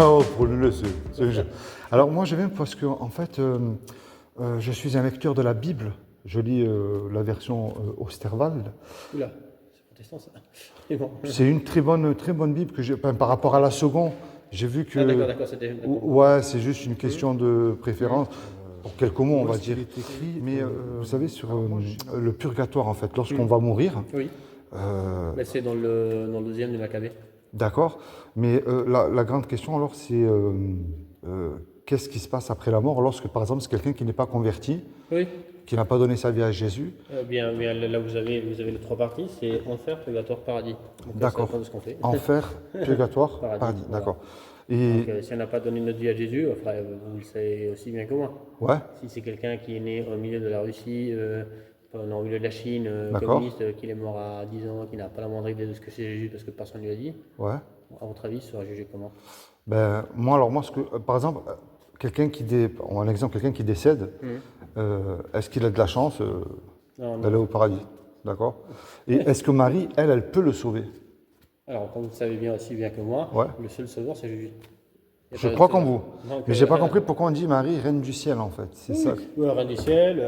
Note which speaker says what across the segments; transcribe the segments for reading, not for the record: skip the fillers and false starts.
Speaker 1: Oh, pour le c'est un jeu. Alors moi je viens parce que en fait je suis un lecteur de la Bible. Je lis la version Osterwald.
Speaker 2: Oula, c'est protestant ça. Mais bon.
Speaker 1: C'est une très bonne Bible que j'ai par rapport à la seconde. J'ai vu
Speaker 2: Ah
Speaker 1: que
Speaker 2: d'accord, c'était. D'accord.
Speaker 1: ouais, c'est juste une question de préférence. Pour quelques mots, on va dire. Mais vous savez, sur le purgatoire, en fait, lorsqu'on va mourir,
Speaker 2: Oui. Bah, c'est dans le deuxième de Maccabée.
Speaker 1: d'accord, mais la grande question, alors, c'est qu'est-ce qui se passe après la mort lorsque, par exemple, c'est quelqu'un qui n'est pas converti,
Speaker 2: Oui.
Speaker 1: qui n'a pas donné sa vie à Jésus.
Speaker 2: Bien, là vous avez les trois parties, c'est enfer, purgatoire, paradis. Donc
Speaker 1: D'accord.
Speaker 2: ça dépend de ce qu'on fait.
Speaker 1: Enfer, purgatoire,
Speaker 2: Paradis,
Speaker 1: paradis,
Speaker 2: voilà.
Speaker 1: d'accord. Et
Speaker 2: Donc si on n'a pas donné notre vie à Jésus, frère, vous le savez aussi bien que moi.
Speaker 1: ouais,
Speaker 2: Si c'est quelqu'un qui est né au milieu de la Russie, non, au milieu de la Chine,
Speaker 1: d'accord,
Speaker 2: communiste, qu'il est mort à 10 ans, qui n'a pas la moindre idée de ce que c'est Jésus parce que personne ne lui a dit,
Speaker 1: ouais.
Speaker 2: à votre avis, il sera jugé comment?
Speaker 1: Ben, moi, ce que, par exemple, on a un exemple, quelqu'un qui décède, est-ce qu'il a de la chance
Speaker 2: Non,
Speaker 1: d'aller
Speaker 2: non.
Speaker 1: au paradis? D'accord. Et est-ce que Marie, elle peut le sauver?
Speaker 2: Alors, comme vous le savez bien aussi bien que moi,
Speaker 1: Ouais.
Speaker 2: le seul sauveur, c'est Jésus. Il y a
Speaker 1: Je
Speaker 2: pas
Speaker 1: crois
Speaker 2: de
Speaker 1: qu'en
Speaker 2: sauveur.
Speaker 1: vous.
Speaker 2: Donc,
Speaker 1: Mais j'ai pas compris pourquoi on dit Marie, reine du ciel, en fait. C'est ça.
Speaker 2: oui, reine du ciel,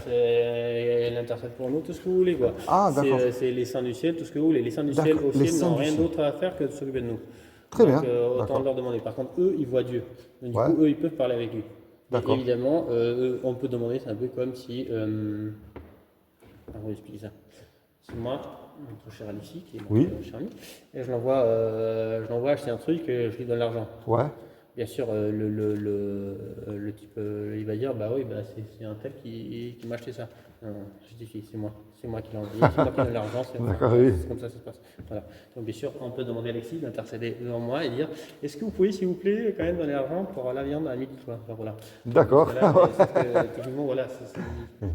Speaker 2: elle intercède pour nous, tout ce que vous voulez, quoi.
Speaker 1: Ah,
Speaker 2: C'est
Speaker 1: d'accord.
Speaker 2: c'est les saints du ciel, tout ce que vous voulez. Les saints du ciel
Speaker 1: D'accord,
Speaker 2: au
Speaker 1: les
Speaker 2: ciel
Speaker 1: saints
Speaker 2: n'ont
Speaker 1: du
Speaker 2: rien
Speaker 1: ciel.
Speaker 2: d'autre à faire que de s'occuper de nous.
Speaker 1: Très
Speaker 2: Donc,
Speaker 1: bien.
Speaker 2: autant
Speaker 1: D'accord.
Speaker 2: leur demander. Par contre, eux, ils voient Dieu. Donc, du
Speaker 1: Ouais.
Speaker 2: coup, eux, ils peuvent parler avec lui. Et
Speaker 1: D'accord.
Speaker 2: évidemment, on peut demander, c'est un peu comme si. Comment expliquer ça? C'est moi, notre cher Alexis, qui est
Speaker 1: Oui.
Speaker 2: notre cher ami, et je l'envoie acheter un truc, je lui donne l'argent.
Speaker 1: Ouais.
Speaker 2: Bien sûr, le type, il va dire, bah oui, bah c'est un tel qui m'a acheté ça. Non, non, je dis, c'est moi qui l'ai envoyé, c'est moi qui donne l'argent,
Speaker 1: D'accord, oui.
Speaker 2: c'est comme ça que ça se passe. Voilà. Donc bien sûr, on peut demander à Alexis d'intercéder devant moi et dire, est-ce que vous pouvez, s'il vous plaît, quand même donner l'argent pour la viande à midi, quoi. Enfin, voilà.
Speaker 1: D'accord.
Speaker 2: Voilà, c'est que, techniquement, voilà,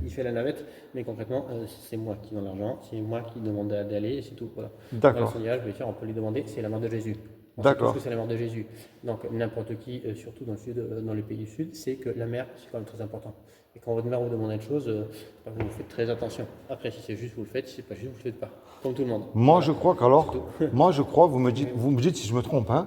Speaker 2: il fait la navette, mais concrètement, c'est moi qui donne l'argent, c'est moi qui demande d'aller, et c'est tout. Voilà.
Speaker 1: D'accord.
Speaker 2: Dans le sondage, bien sûr, on peut lui demander, c'est la mort de Jésus. On sait tous
Speaker 1: D'accord.
Speaker 2: que c'est la mort de Jésus. Donc n'importe qui, surtout dans le sud, dans les pays du sud, sait que la mer, c'est quand même très important. Et quand votre mère vous demande une chose, vous faites très attention. Après, si c'est juste, vous le faites. Si c'est pas juste, vous le faites pas. Comme tout le monde.
Speaker 1: Moi,
Speaker 2: Voilà.
Speaker 1: je crois qu'alors, moi, je crois, vous me dites si je me trompe, hein,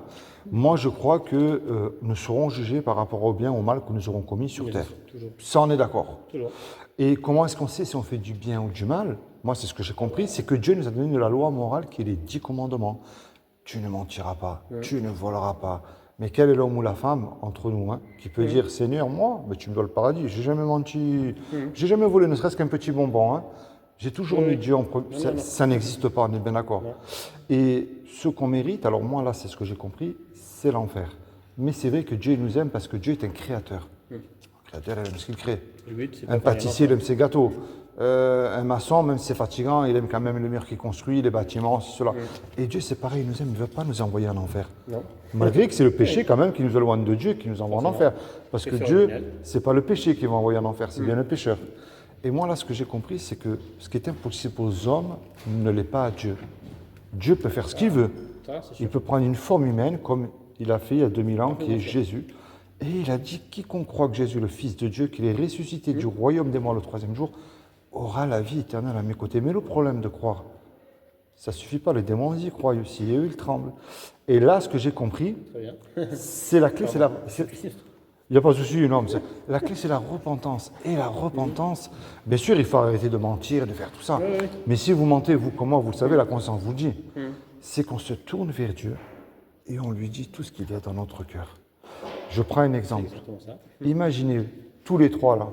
Speaker 1: moi, je crois que nous serons jugés par rapport au bien ou au mal que nous aurons commis sur
Speaker 2: Bien
Speaker 1: terre.
Speaker 2: sûr, toujours.
Speaker 1: Ça, on est d'accord.
Speaker 2: Toujours.
Speaker 1: Et comment est-ce qu'on sait si on fait du bien ou du mal? Moi, c'est ce que j'ai compris, c'est que Dieu nous a donné de la loi morale qui est les 10 commandements. Tu ne mentiras pas, tu ne voleras pas. Mais quel est l'homme ou la femme entre nous qui peut dire Seigneur, moi, mais tu me dois le paradis, j'ai jamais menti, j'ai jamais volé ne serait-ce qu'un petit bonbon. Hein. J'ai toujours mis Dieu en premier. Ça n'existe pas, on est bien d'accord. Et ce qu'on mérite, alors moi là, c'est ce que j'ai compris, c'est l'enfer. Mais c'est vrai que Dieu nous aime parce que Dieu est un créateur. Un créateur, il aime ce qu'il crée.
Speaker 2: Le but, c'est
Speaker 1: Un
Speaker 2: pas
Speaker 1: pâtissier, il aime ses gâteaux. Un maçon, même si c'est fatigant, il aime quand même le mur qu'il construit, les bâtiments, cela. Et Dieu, c'est pareil, il nous aime, il ne veut pas nous envoyer en enfer.
Speaker 2: Non.
Speaker 1: Malgré que c'est le péché quand même qui nous éloigne de Dieu, qui nous envoie en enfer. Parce que
Speaker 2: Péché
Speaker 1: Dieu,
Speaker 2: originel.
Speaker 1: c'est pas le péché qui va envoyer en enfer, c'est bien le pécheur. Et moi, là, ce que j'ai compris, c'est que ce qui est impossible aux hommes ne l'est pas à Dieu. Dieu peut faire ce qu'il veut.
Speaker 2: Ça, c'est sûr.
Speaker 1: Il peut prendre une forme humaine, comme il a fait il y a 2000 ans, qui est Jésus. Et il a dit, quiconque croit que Jésus est le Fils de Dieu, qu'il est ressuscité du royaume des morts le troisième jour, aura la vie éternelle à mes côtés. Mais le problème de croire, ça ne suffit pas, les démons y croient aussi, et eux ils tremblent. Et là, ce que j'ai compris,
Speaker 2: Très bien.
Speaker 1: c'est la clé, il n'y a pas de souci, non, la clé c'est la repentance. Et la repentance, bien sûr, il faut arrêter de mentir, de faire tout ça.
Speaker 2: Oui.
Speaker 1: Mais si vous mentez, vous, comment vous le savez, la conscience vous le dit, c'est qu'on se tourne vers Dieu et on lui dit tout ce qu'il y a dans notre cœur. Je prends un exemple.
Speaker 2: Exactement ça.
Speaker 1: Imaginez, tous les trois là,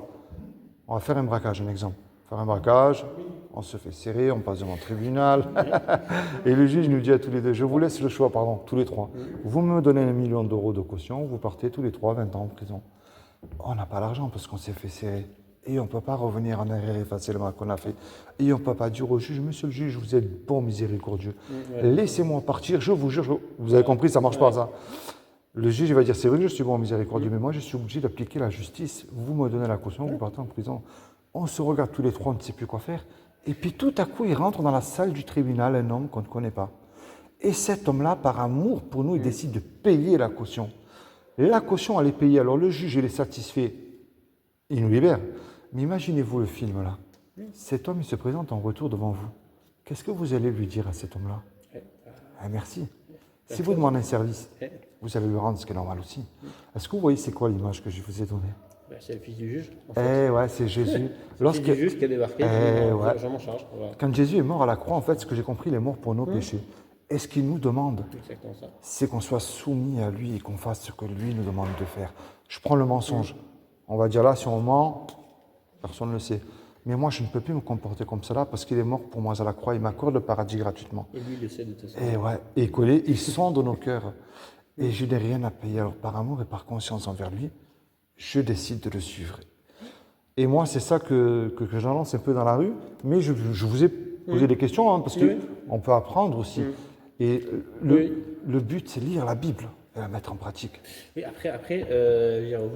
Speaker 1: on va faire un braquage, un exemple. Faire un braquage, on se fait serrer, on passe devant le tribunal. Et le juge nous dit à tous les deux, je vous laisse le choix, pardon, tous les trois. Vous me donnez 1 million d'euros de caution, vous partez tous les trois 20 ans en prison. On n'a pas l'argent parce qu'on s'est fait serrer. Et on ne peut pas revenir en arrière et effacer le mal qu'on a fait. Et on ne peut pas dire au juge, monsieur le juge, vous êtes bon, miséricordieux. Laissez-moi partir, je vous jure. Vous avez compris, ça ne marche pas ça. Le juge il va dire, c'est vrai que je suis bon, miséricordieux, mais moi je suis obligé d'appliquer la justice. Vous me donnez la caution, vous partez en prison. On se regarde tous les trois, on ne sait plus quoi faire. Et puis tout à coup, il rentre dans la salle du tribunal un homme qu'on ne connaît pas. Et cet homme-là, par amour pour nous, il décide de payer la caution. La caution, elle est payée. Alors le juge, il est satisfait. Il nous libère. Mais imaginez-vous le film là. Cet homme, il se présente en retour devant vous. Qu'est-ce que vous allez lui dire à cet homme-là? Merci. Si vous demandez un service, vous allez lui rendre ce qui est normal aussi. Est-ce que vous voyez c'est quoi l'image que je vous ai donnée?
Speaker 2: Ben, c'est le fils du juge. En fait.
Speaker 1: Eh ouais, c'est Jésus.
Speaker 2: C'est le fils du juge qui a débarqué.
Speaker 1: Ouais.
Speaker 2: Je m'en charge. Voilà.
Speaker 1: Quand Jésus est mort à la croix, en fait, ce que j'ai compris, il est mort pour nos péchés. Et ce qu'il nous demande,
Speaker 2: Exactement ça.
Speaker 1: c'est qu'on soit soumis à lui et qu'on fasse ce que lui nous demande de faire. Je prends le mensonge. On va dire là, si on ment, personne ne le sait. Mais moi, je ne peux plus me comporter comme cela parce qu'il est mort pour moi à la croix. Il m'accorde le paradis gratuitement.
Speaker 2: Et lui, il le sait de toute façon.
Speaker 1: Et ouais, et collé, il sonde nos cœurs. Et je n'ai rien à payer. Alors, par amour et par conscience envers lui, je décide de le suivre. Et moi, c'est ça que j'annonce un peu dans la rue. Mais je vous ai posé des questions, hein, parce qu'on peut apprendre aussi. Et le but, c'est lire la Bible et la mettre en pratique.
Speaker 2: Et après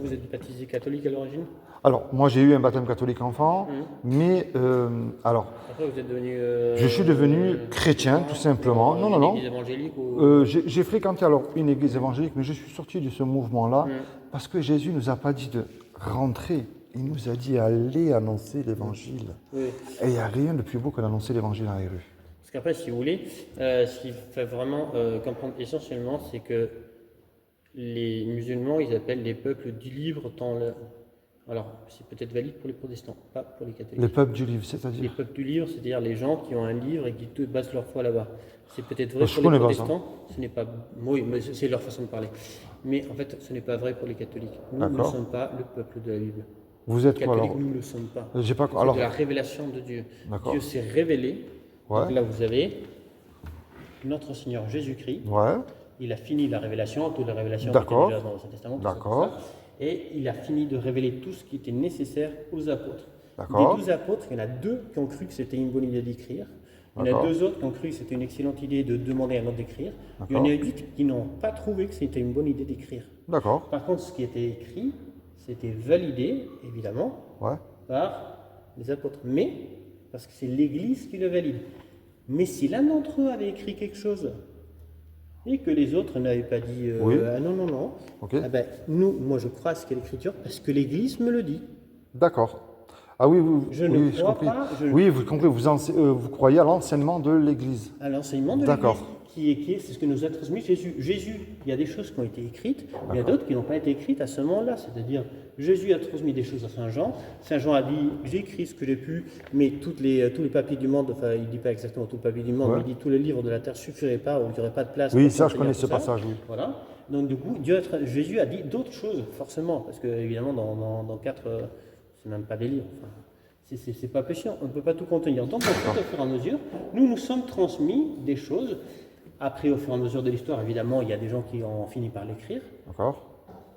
Speaker 2: vous êtes baptisé catholique à l'origine?
Speaker 1: Alors, moi, j'ai eu un baptême catholique enfant, mais alors,
Speaker 2: Après, vous êtes devenu.
Speaker 1: je suis devenu chrétien, tout simplement. Non.
Speaker 2: Une église évangélique ou...
Speaker 1: J'ai fréquenté alors une église évangélique, mais je suis sorti de ce mouvement-là parce que Jésus nous a pas dit de rentrer. Il nous a dit allez annoncer l'évangile.
Speaker 2: Oui.
Speaker 1: Et il n'y a rien de plus beau que d'annoncer l'évangile dans les rues.
Speaker 2: Parce qu'après, si vous voulez, ce qu'il faut vraiment comprendre essentiellement, c'est que les musulmans, ils appellent les peuples du livre tant le... Alors, c'est peut-être valide pour les protestants, pas pour les catholiques.
Speaker 1: Les peuples du livre,
Speaker 2: Les
Speaker 1: c'est-à-dire
Speaker 2: peuples du livre, c'est-à-dire les gens qui ont un livre et qui basent leur foi là-bas. C'est peut-être vrai
Speaker 1: Je
Speaker 2: pour les
Speaker 1: connais pas ça.
Speaker 2: protestants, ce n'est pas... Oui, mais c'est leur façon de parler. Mais en fait, ce n'est pas vrai pour les catholiques. Nous ne
Speaker 1: D'accord.
Speaker 2: sommes pas le peuple de la Bible.
Speaker 1: Vous êtes
Speaker 2: Les
Speaker 1: quoi
Speaker 2: catholiques,
Speaker 1: alors
Speaker 2: nous ne le sommes pas.
Speaker 1: J'ai pas.
Speaker 2: C'est
Speaker 1: Alors,
Speaker 2: de la révélation de Dieu.
Speaker 1: D'accord.
Speaker 2: Dieu s'est révélé.
Speaker 1: Ouais.
Speaker 2: Donc là, vous avez notre Seigneur Jésus-Christ.
Speaker 1: ouais,
Speaker 2: Il a fini la révélation, toute la révélation
Speaker 1: D'accord.
Speaker 2: était déjà dans l'Ancien Testament. tout ça,
Speaker 1: D'accord.
Speaker 2: tout ça. Et il a fini de révéler tout ce qui était nécessaire aux apôtres.
Speaker 1: D'accord.
Speaker 2: Des 12 apôtres, il y en a 2 qui ont cru que c'était une bonne idée d'écrire. Il y en a
Speaker 1: D'accord.
Speaker 2: 2 autres qui ont cru que c'était une excellente idée de demander à un autre d'écrire. Il y en
Speaker 1: D'accord.
Speaker 2: a 8 qui n'ont pas trouvé que c'était une bonne idée d'écrire.
Speaker 1: d'accord,
Speaker 2: Par contre, ce qui était écrit, c'était validé, évidemment,
Speaker 1: ouais,
Speaker 2: par les apôtres. Mais, parce que c'est l'Église qui le valide. Mais si l'un d'entre eux avait écrit quelque chose et que les autres n'avaient pas dit
Speaker 1: Oui.
Speaker 2: ah non,
Speaker 1: ok,
Speaker 2: ah ben, moi je crois à ce qu'est l'Écriture parce que l'Église me le dit.
Speaker 1: d'accord. Ah oui,
Speaker 2: Je
Speaker 1: oui,
Speaker 2: ne
Speaker 1: j'ai
Speaker 2: crois
Speaker 1: compris.
Speaker 2: pas,
Speaker 1: Oui, vous comprenez, vous croyez à l'enseignement de l'Église.
Speaker 2: À l'enseignement de
Speaker 1: D'accord.
Speaker 2: l'Église c'est ce que nous a transmis Jésus. Jésus, il y a des choses qui ont été écrites, il y a d'autres qui n'ont pas été écrites à ce moment-là. C'est-à-dire, Jésus a transmis des choses à Saint Jean. Saint Jean a dit, j'ai écrit ce que j'ai pu, mais tous les papiers du monde, enfin, il ne dit pas exactement tout le papier du monde,
Speaker 1: Ouais.
Speaker 2: mais il dit tous les livres de la terre ne suffiraient pas, ou il n'y aurait pas de place.
Speaker 1: Oui,
Speaker 2: pour
Speaker 1: ça, je
Speaker 2: contenir
Speaker 1: connais
Speaker 2: tout
Speaker 1: ce
Speaker 2: ça.
Speaker 1: passage, oui.
Speaker 2: Voilà. Donc, du coup, Jésus a dit d'autres choses, forcément, parce que, évidemment, dans 4, c'est même pas des livres. Enfin, c'est pas péché, on ne peut pas tout contenir. Donc, en fait, au fur et à mesure, nous sommes transmis des choses. Après, au fur et à mesure de l'histoire, évidemment, il y a des gens qui ont fini par l'écrire.
Speaker 1: D'accord.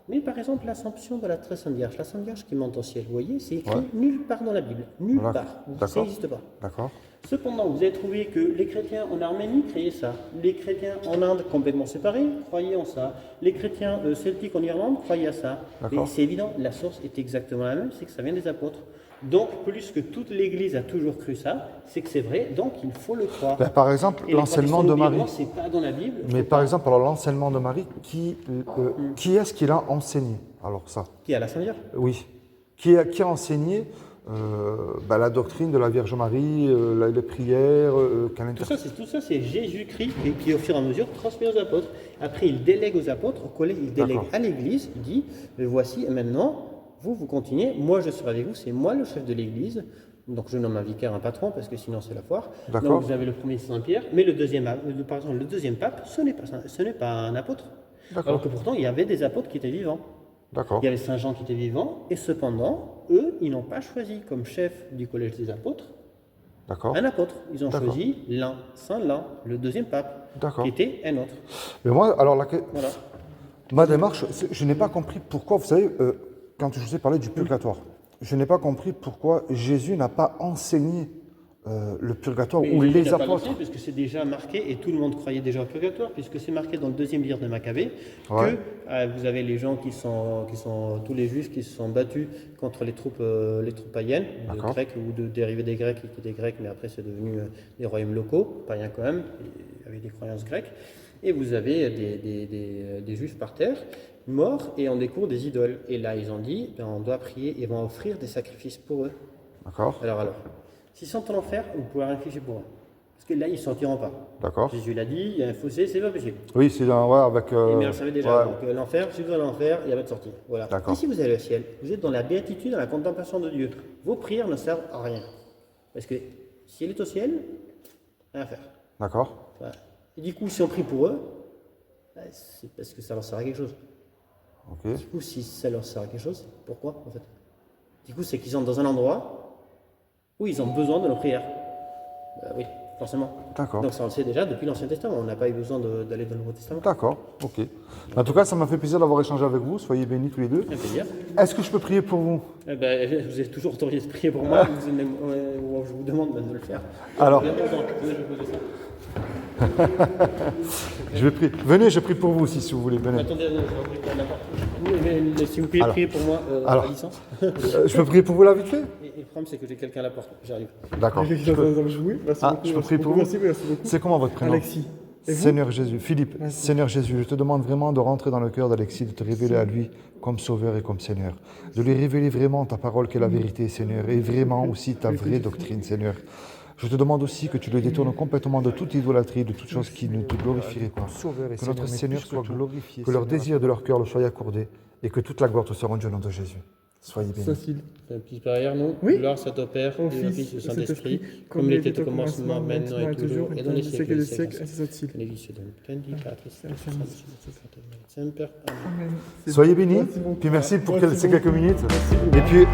Speaker 2: Mais par exemple, l'Assomption de la très Sainte Vierge, la Sainte Vierge qui monte au ciel, vous voyez, c'est écrit
Speaker 1: Ouais.
Speaker 2: nulle part dans la Bible. Nulle
Speaker 1: Voilà.
Speaker 2: part. Ça
Speaker 1: D'accord.
Speaker 2: n'existe pas.
Speaker 1: D'accord.
Speaker 2: Cependant, vous avez trouvé que les chrétiens en Arménie créaient ça. Les chrétiens en Inde, complètement séparés, croyaient en ça. Les chrétiens celtiques en Irlande croyaient à ça. Et
Speaker 1: D'accord.
Speaker 2: c'est évident, la source est exactement la même, c'est que ça vient des apôtres. Donc, plus que toute l'Église a toujours cru ça, c'est que c'est vrai, donc il faut le croire.
Speaker 1: Ben, par exemple,
Speaker 2: Et les
Speaker 1: l'enseignement de
Speaker 2: protestants nous
Speaker 1: Marie.
Speaker 2: diront, c'est pas dans la Bible.
Speaker 1: Mais
Speaker 2: faut
Speaker 1: par
Speaker 2: pas.
Speaker 1: exemple, alors l'enseignement de Marie, qui est-ce qui l'a enseigné? Alors ça,
Speaker 2: Qui a la Sainte Vierge?
Speaker 1: oui. Qui a enseigné la doctrine de la Vierge Marie, les prières, qu'elle interprète.
Speaker 2: Tout ça, c'est Jésus-Christ qui, au fur et à mesure, transmet aux apôtres. Après, il délègue aux apôtres, au collège, il délègue
Speaker 1: D'accord.
Speaker 2: à l'Église. Il dit, voici, maintenant, vous continuez, moi je serai avec vous, c'est moi le chef de l'Église. Donc je nomme un vicaire, un patron, parce que sinon c'est la foire.
Speaker 1: D'accord.
Speaker 2: Donc vous avez le premier Saint-Pierre, mais le deuxième pape, ce n'est pas un apôtre.
Speaker 1: D'accord.
Speaker 2: Alors que pourtant, il y avait des apôtres qui étaient vivants.
Speaker 1: D'accord.
Speaker 2: Il y avait Saint Jean qui était vivant, et cependant, eux, ils n'ont pas choisi comme chef du collège des apôtres
Speaker 1: D'accord.
Speaker 2: un apôtre. Ils ont
Speaker 1: D'accord.
Speaker 2: choisi l'un, Saint Lin, le deuxième pape,
Speaker 1: D'accord.
Speaker 2: qui était un autre.
Speaker 1: Mais moi, alors
Speaker 2: Voilà.
Speaker 1: ma démarche, je n'ai pas compris pourquoi, vous savez, quand je vous ai parlé du purgatoire, je n'ai pas compris pourquoi Jésus n'a pas enseigné le purgatoire
Speaker 2: Mais
Speaker 1: ou
Speaker 2: Jésus
Speaker 1: les
Speaker 2: n'a pas
Speaker 1: apôtres.
Speaker 2: lancé, puisque c'est déjà marqué, et tout le monde croyait déjà au purgatoire, puisque c'est marqué dans le deuxième livre de Maccabée,
Speaker 1: Ouais.
Speaker 2: que vous avez les gens qui sont tous les juifs qui se sont battus contre les troupes païennes, de
Speaker 1: D'accord.
Speaker 2: grecs ou de dérivés des grecs, qui étaient des grecs, mais après c'est devenu des royaumes locaux, païens quand même, avec des croyances grecques. Et vous avez des juifs par terre, morts, et on découvre des idoles. Et là, ils ont dit, ben, on doit prier, et vont offrir des sacrifices pour eux.
Speaker 1: D'accord.
Speaker 2: Alors, s'ils sont en enfer, vous pouvez réfléchir pour eux. Parce que là, ils ne sortiront pas.
Speaker 1: D'accord.
Speaker 2: Jésus l'a dit, il y a un fossé, c'est pas possible.
Speaker 1: Oui, c'est dans, ouais, avec.
Speaker 2: Mais on le savait déjà.
Speaker 1: ouais.
Speaker 2: Donc l'enfer, si vous allez en l'enfer, il n'y a pas de sortie. Voilà.
Speaker 1: D'accord.
Speaker 2: Et si vous allez au ciel, vous êtes dans la béatitude, dans la contemplation de Dieu. Vos prières ne servent à rien. Parce que si elle est au ciel, rien à faire.
Speaker 1: D'accord.
Speaker 2: Voilà. Et du coup, si on prie pour eux, c'est parce que ça leur sert à quelque chose.
Speaker 1: Ok.
Speaker 2: Du coup, si ça leur sert à quelque chose, pourquoi en fait? Du coup, c'est qu'ils sont dans un endroit où ils ont besoin de nos prières. Oui, forcément.
Speaker 1: D'accord.
Speaker 2: Donc ça, on le sait déjà depuis l'Ancien Testament. On n'a pas eu besoin d'aller dans le Nouveau Testament.
Speaker 1: D'accord. Ok. En tout cas, ça m'a fait plaisir d'avoir échangé avec vous. Soyez bénis tous les deux.
Speaker 2: Un plaisir.
Speaker 1: Est-ce que je peux prier pour vous?
Speaker 2: Eh ben, je vous ai toujours autorisé de prier pour moi. Je vous demande même de le faire.
Speaker 1: Alors.
Speaker 2: Bien longtemps, je vais poser ça.
Speaker 1: Je vais prier. Venez, je prie pour vous aussi, si vous voulez. Venez.
Speaker 2: Attendez, je vais ouvrir la porte. Mais s'il vous plaît,
Speaker 1: Alors.
Speaker 2: priez pour moi à distance.
Speaker 1: Je peux prier pour vous là vite fait?
Speaker 2: Et le problème, c'est que j'ai quelqu'un à la porte. J'arrive.
Speaker 1: D'accord.
Speaker 3: Quelqu'un qui
Speaker 1: Je
Speaker 3: est
Speaker 1: peux-
Speaker 3: en train de jouer. Merci
Speaker 1: Ah,
Speaker 3: beaucoup.
Speaker 1: je peux
Speaker 3: merci
Speaker 1: prier pour
Speaker 3: beaucoup,
Speaker 1: vous?
Speaker 3: merci beaucoup.
Speaker 1: C'est comment votre prénom?
Speaker 3: Alexis. Et vous?
Speaker 1: Seigneur Jésus, Philippe,
Speaker 3: Merci.
Speaker 1: Seigneur Jésus, je te demande vraiment de rentrer dans le cœur d'Alexis, de te révéler à lui comme Sauveur et comme Seigneur. De lui révéler vraiment ta parole qui est la vérité, Seigneur, et vraiment aussi ta vraie doctrine, Seigneur. Je te demande aussi que tu le détournes complètement de toute idolâtrie, de toute chose qui ne te glorifierait pas. Que notre Seigneur soit glorifié, que leur désir de leur cœur le soit accordé, et que toute la gloire te soit rendue au nom de Jésus. Soyez bénis.
Speaker 3: Cécile.
Speaker 2: Un petit prière, nous.
Speaker 3: Oui.
Speaker 2: Gloire soit au Père,
Speaker 3: Au
Speaker 2: et au
Speaker 3: Fils,
Speaker 2: Fils et au
Speaker 3: au
Speaker 2: Saint-Esprit,
Speaker 3: Saint-Esprit,
Speaker 2: comme il était au commencement, maintenant et toujours, et dans les siècles des siècles.
Speaker 3: ainsi soit-il.
Speaker 2: Benedicite Domini, Patris, et Spiritus Sanctus, Semper. Amen.
Speaker 3: Amen. C'est
Speaker 1: Soyez
Speaker 3: bon.
Speaker 1: bénis,
Speaker 3: Merci beaucoup.
Speaker 1: puis merci pour
Speaker 3: Merci
Speaker 1: ces
Speaker 3: beaucoup.
Speaker 1: quelques minutes.
Speaker 3: Merci beaucoup.
Speaker 1: Et puis,